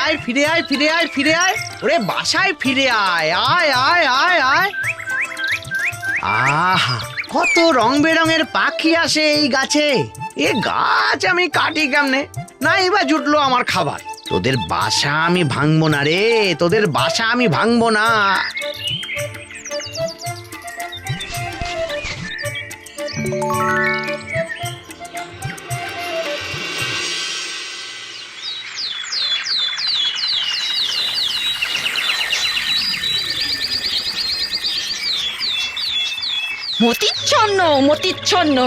আয়, ফিরে আয়, ফিরে আয়, ফিরে আয়। ওরে বাসায় ফিরে আয়, আয় আয় আয় আয়। আহা, কত রং বেরঙের পাখি আসে এই গাছে। এ গাছ আমি কাটি কেমনে? না এবার জুটলো আমার খাবার। তোদের বাসা আমি ভাঙবো না রে, তোদের বাসা আমি ভাঙবো না। মতিচ্ছন্ন মতিচ্ছন্ন,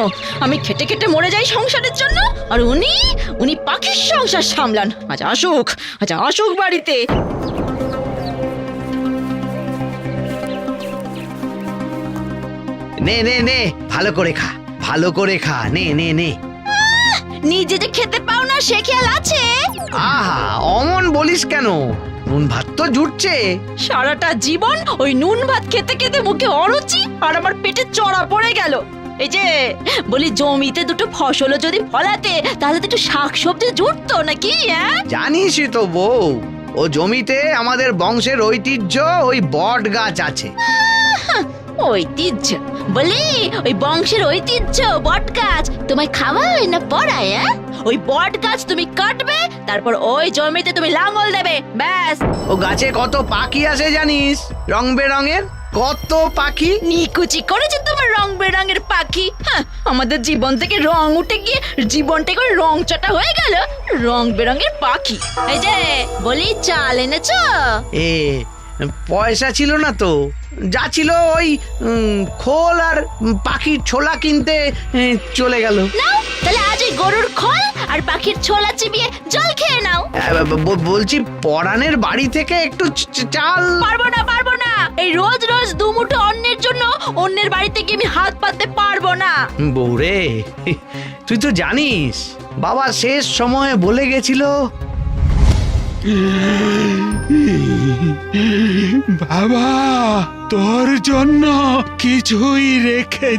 আমি খেটে খেটে মরে যাই সংসারের জন্য, আর উনি উনি পাখির সংসার সামলান। আজ আসুক বাড়িতে। নে নে নে, ভালো করে খা, ভালো করে খা, নে নে নে। নিজে যে খেতে পাও না সে খেয়াল আছে? আহা, অমন বলিস কেন? নুন ভাত তো জুটছে। সারাটা জীবন ওই নুন ভাত খেতে খেতে মুখে অরুচি, আর আমার পেটে চড়া পড়ে গেল। এই যে বলি, জমিতে দুটো ফসলও যদি ফলাতে তাহলে তো একটু শাকসবজি জুটতো নাকি? জানিসই তো বউ, ও জমিতে আমাদের বংশের ঐতিহ্য ওই বট গাছ আছে। ঐতিহ্য বলি, ওই বংশের ঐতিহ্য বট গাছ তোমায় খাওয়ায় না পড়ায়? ওই বট গাছ তুমি কাটবে, তারপর ওই জমিতে তুমি লাঙল দেবে, ব্যাস। ও গাছে কত পাখি আসে জানিস? রং বেরঙের কত পাখি। নিকুচি করেছে তোমার রং বেরঙের পাখি। আমাদের জীবন থেকে রং উঠে গিয়ে জীবনটা করে রং চটা হয়ে গেল। রং বেরঙের পাখি। এই যে বলি, চাল এনেছো? এ পয়সা ছিল না তো, যা ছিল ওই খোল আর পাখির ছোলা কিনতে চলে গেল। নাও তাহলে আজ ওই গরুর খোল আর পাখির ছোলা চিবিয়ে জল খেয়ে নাও। বলছি পরাণের বাড়ি থেকে একটু চাল। পারবো না, এই রোজ রোজ দুমুঠো অন্যের জন্য অন্যের বাড়িতে গিয়ে আমি হাত পাততে পারবো না। বউরে, তুই তো জানিস বাবা শেষ সময়ে বলে গেছিল, বাবা তোর জন্য কিছুই রেখে